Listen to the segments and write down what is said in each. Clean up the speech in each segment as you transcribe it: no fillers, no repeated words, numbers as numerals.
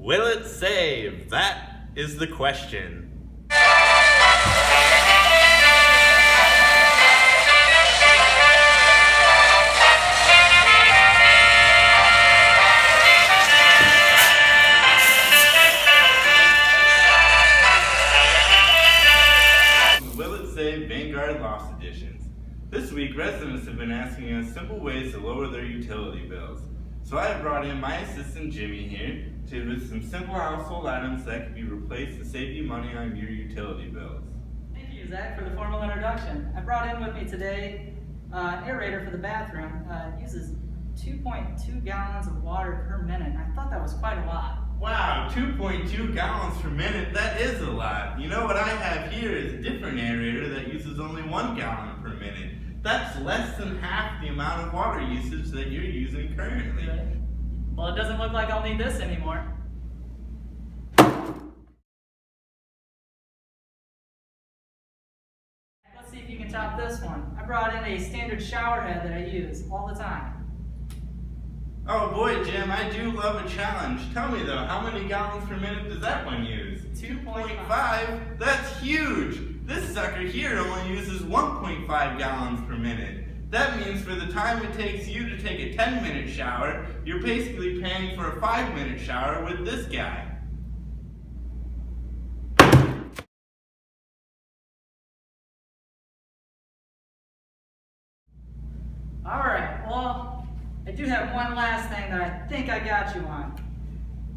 Will it save? That is the question. Will it save VangardLofts editions? This week, residents have been asking us simple ways to lower their utility bills. So I have brought in my assistant Jimmy here with some simple household items that can be replaced to save you money on your utility bills. Thank you, Zach, for the formal introduction. I brought in with me today an aerator for the bathroom. It uses 2.2 gallons of water per minute. I thought that was quite a lot. Wow, 2.2 gallons per minute, that is a lot. You know what I have here is a different aerator that uses only 1 gallon per minute. That's less than half the amount of water usage that you're using currently. Well, it doesn't look like I'll need this anymore. Let's see if you can top this one. I brought in a standard shower head that I use all the time. Oh boy, Jim, I do love a challenge. Tell me though, how many gallons per minute does that one use? 2.5? That's huge! This sucker here only uses 1.5 gallons per minute. That means for the time it takes you to take a 10-minute shower, you're basically paying for a 5-minute shower with this guy. Alright, well, I do have one last thing that I think I got you on.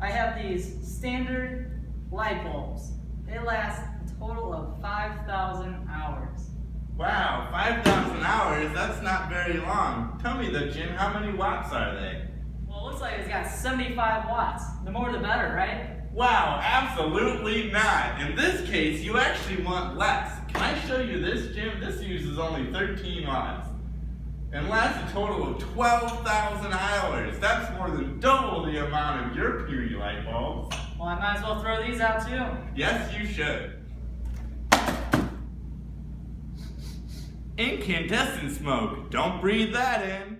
I have these standard light bulbs. They last a total of 5,000 hours. Wow, 5,000 hours? That's not very long. Tell me though, Jim, how many watts are they? Well, it looks like it's got 75 watts. The more the better, right? Wow, absolutely not. In this case, you actually want less. Can I show you this, Jim? This uses only 13 watts. And lasts a total of 12,000 hours. That's more than double the amount of your puny light bulbs. Well, I might as well throw these out too. Yes, you should. Incandescent smoke. Don't breathe that in.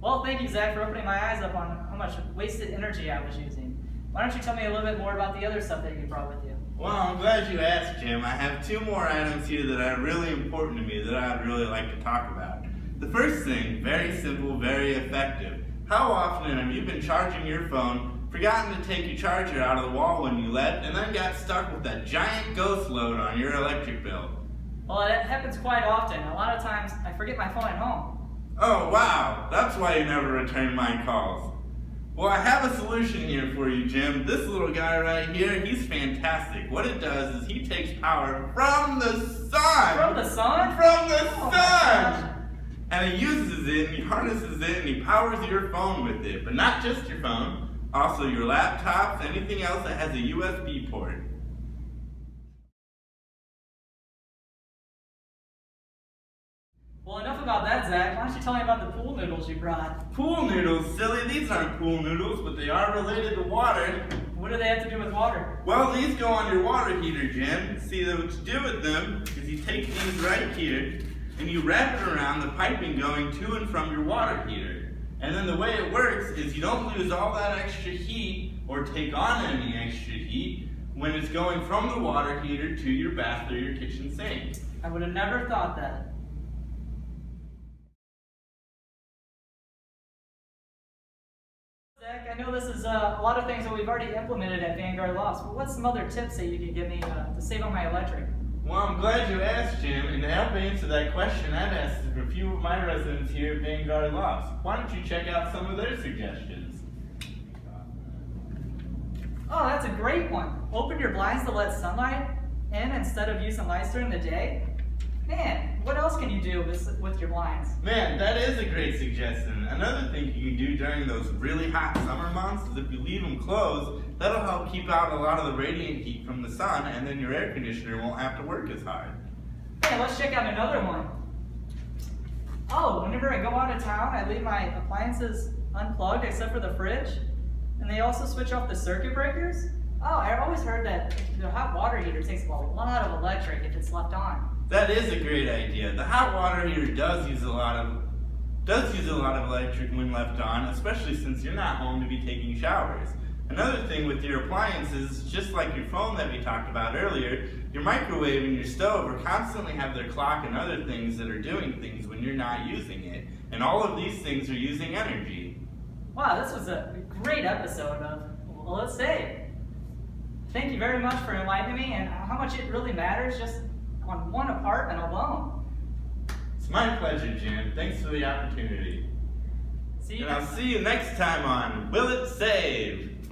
Well, thank you, Zach, for opening my eyes up on how much wasted energy I was using. Why don't you tell me a little bit more about the other stuff that you brought with you? Well, I'm glad you asked, Jim. I have 2 more items here that are really important to me that I'd really like to talk about. The first thing, very simple, very effective. How often have you been charging your phone, forgotten to take your charger out of the wall when you left, and then got stuck with that giant ghost load on your electric bill? Well, it happens quite often. A lot of times I forget my phone at home. Oh, wow. That's why you never return my calls. Well, I have a solution here for you, Jim. This little guy right here, he's fantastic. What it does is he takes power from the sun. From the sun? From the Oh sun! And he uses it, and he harnesses it, and he powers your phone with it. But not just your phone, also your laptops, anything else that has a USB port. Well, enough about that, Zach. Why don't you tell me about the pool noodles you brought? Pool noodles? Silly, these aren't pool noodles, but they are related to water. What do they have to do with water? Well, these go on your water heater, Jim. See, what you do with them is you take these right here, and you wrap it around the piping going to and from your water heater. And then the way it works is you don't lose all that extra heat or take on any extra heat when it's going from the water heater to your bath or your kitchen sink. I would have never thought that. Zach, I know this is a lot of things that we've already implemented at VangardLofts, but what's some other tips that you could give me to save on my electric? Well, I'm glad you asked, Jim, and to help answer that question, I've asked a few of my residents here at VangardLofts. Why don't you check out some of their suggestions? Oh, that's a great one. Open your blinds to let sunlight in instead of using lights during the day? Man, what else can you do with your blinds? Man, that is a great suggestion. Another thing you can do during those really hot summer months is if you leave them closed, that'll help keep out a lot of the radiant heat from the sun, and then your air conditioner won't have to work as hard. Hey, let's check out another one. Oh, whenever I go out of town, I leave my appliances unplugged except for the fridge. And they also switch off the circuit breakers. Oh, I always heard that the hot water heater takes a lot of electric if it's left on. That is a great idea. The hot water heater does use a lot of does use a lot of electric when left on, especially since you're not home to be taking showers. Another thing with your appliances, just like your phone that we talked about earlier, your microwave and your stove are constantly have their clock and other things that are doing things when you're not using it. And all of these things are using energy. Wow, this was a great episode of Well, Let's Save. Thank you very much for enlightening me and how much it really matters just on one apartment alone. It's my pleasure, Jim. Thanks for the opportunity. See you And I'll see you next time on Will It Save?